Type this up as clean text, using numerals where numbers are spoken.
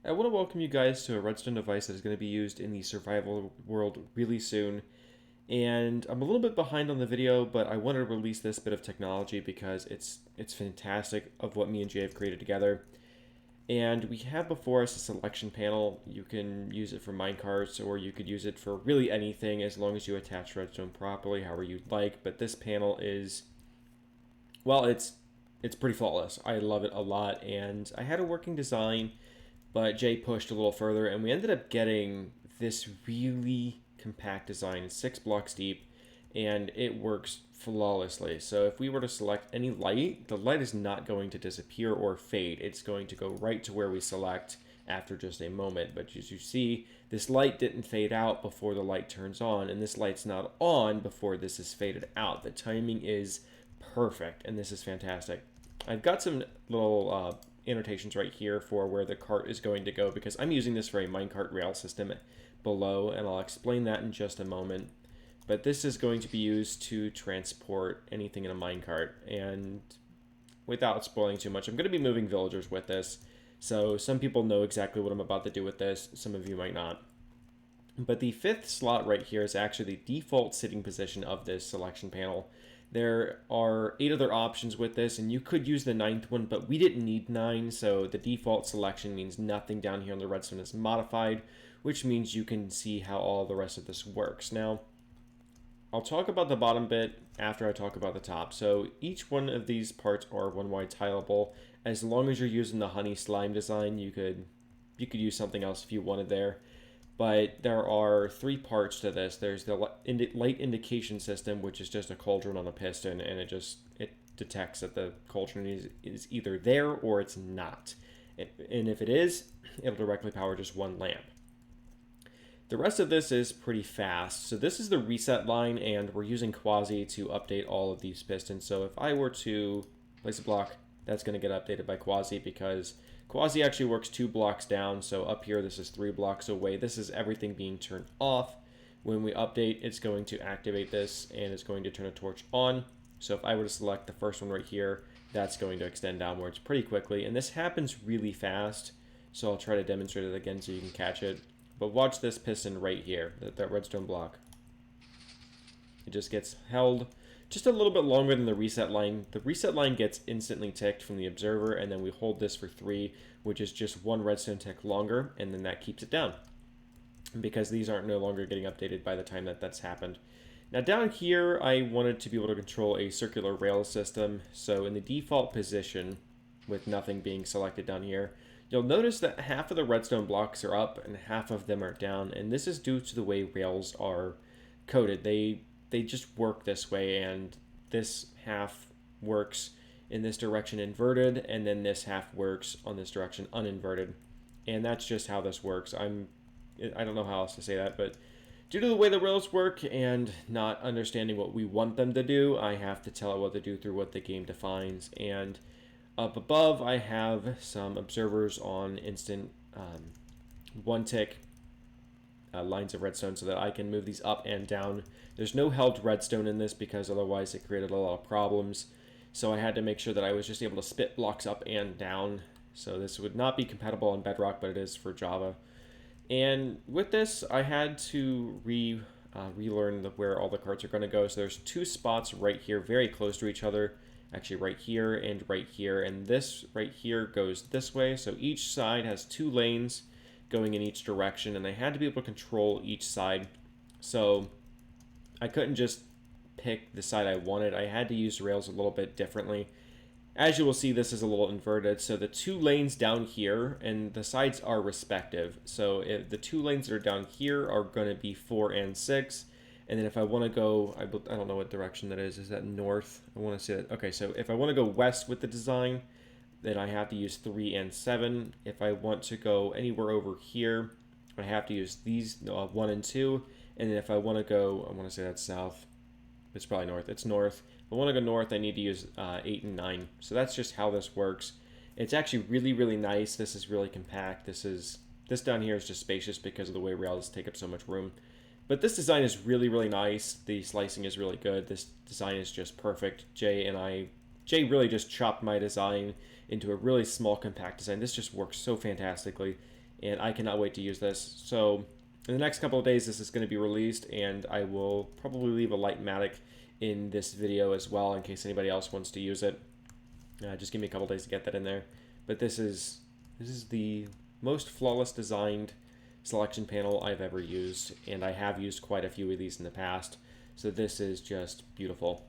I want to welcome you guys to a Redstone device that is going to be used in the survival world really soon. And I'm a little bit behind on the video, but I wanted to release this bit of technology because it's fantastic of what me and Jay have created together. And we have before us a selection panel. You can use it for minecarts, or you could use it for really anything as long as you attach redstone properly, however you'd like. But this panel is, well, it's pretty flawless. I love it a lot, and I had a working design, but Jay pushed a little further, and we ended up getting this really compact design. It's 6 blocks deep, and it works flawlessly. So if we were to select any light, the light is not going to disappear or fade. It's going to go right to where we select after just a moment. But as you see, this light didn't fade out before the light turns on, and this light's not on before this is faded out. The timing is perfect, and this is fantastic. I've got some little annotations right here for where the cart is going to go because I'm using this for a minecart rail system below, and I'll explain that in just a moment. But this is going to be used to transport anything in a minecart, and without spoiling too much, I'm going to be moving villagers with this. So some people know exactly what I'm about to do with this, some of you might not. But the fifth slot right here is actually the default sitting position of this selection panel. There are 8 other options with this, and you could use the 9th one, but we didn't need 9, so the default selection means nothing down here on the redstone is modified, which means you can see how all the rest of this works. Now, I'll talk about the bottom bit after I talk about the top. So each one of these parts are one wide tileable. As long as you're using the honey slime design, you could use something else if you wanted there. But there are 3 parts to this. There's the light indication system, which is just a cauldron on a piston, and it detects that the cauldron is either there or it's not. And if it is, it'll directly power just one lamp. The rest of this is pretty fast. So this is the reset line, and we're using Quasi to update all of these pistons. So if I were to place a block, that's going to get updated by Quasi because Quasi actually works 2 blocks down. So up here, this is 3 blocks away. This is everything being turned off. When we update, it's going to activate this, and it's going to turn a torch on. So if I were to select the first one right here, that's going to extend downwards pretty quickly. And this happens really fast. So I'll try to demonstrate it again so you can catch it. But watch this piston right here, that redstone block. It just gets held just a little bit longer than the reset line. The reset line gets instantly ticked from the observer, and then we hold this for 3, which is just 1 redstone tick longer, and then that keeps it down. Because these aren't no longer getting updated by the time that that's happened. Now down here, I wanted to be able to control a circular rail system. So in the default position, with nothing being selected down here, you'll notice that half of the redstone blocks are up and half of them are down, and this is due to the way rails are coded. They just work this way, and this half works in this direction inverted, and then this half works on this direction uninverted. And that's just how this works. I don't know how else to say that, but due to the way the rails work and not understanding what we want them to do, I have to tell it what to do through what the game defines. And up above, I have some observers on instant 1 tick lines of redstone so that I can move these up and down. There's no held redstone in this because otherwise it created a lot of problems. So I had to make sure that I was just able to spit blocks up and down. So this would not be compatible on Bedrock, but it is for Java. And with this, I had to relearn where all the carts are going to go. So there's 2 spots right here, very close to each other. Actually right here and right here, and this right here goes this way. So each side has 2 lanes going in each direction, and I had to be able to control each side. So I couldn't just pick the side I wanted. I had to use rails a little bit differently. As you will see, this is a little inverted. So the 2 lanes down here and the sides are respective. So if the 2 lanes that are down here are going to be 4 and 6. And then if I want to go, I don't know what direction that is. Is that north? I want to say that. Okay, so if I want to go west with the design, then I have to use 3 and 7. If I want to go anywhere over here, I have to use these 1 and 2. And then if I want to go, I want to say that's south. It's probably north. It's north. If I want to go north, I need to use 8 and 9. So that's just how this works. It's actually really, really nice. This is really compact. This down here is just spacious because of the way rails take up so much room. But this design is really, really nice. The slicing is really good. This design is just perfect. Jay really just chopped my design into a really small, compact design. This just works so fantastically. and I cannot wait to use this. So in the next couple of days, this is going to be released, and I will probably leave a litematic in this video as well in case anybody else wants to use it. Just give me a couple days to get that in there. But this is the most flawless designed selection panel I've ever used, and I have used quite a few of these in the past. So this is just beautiful.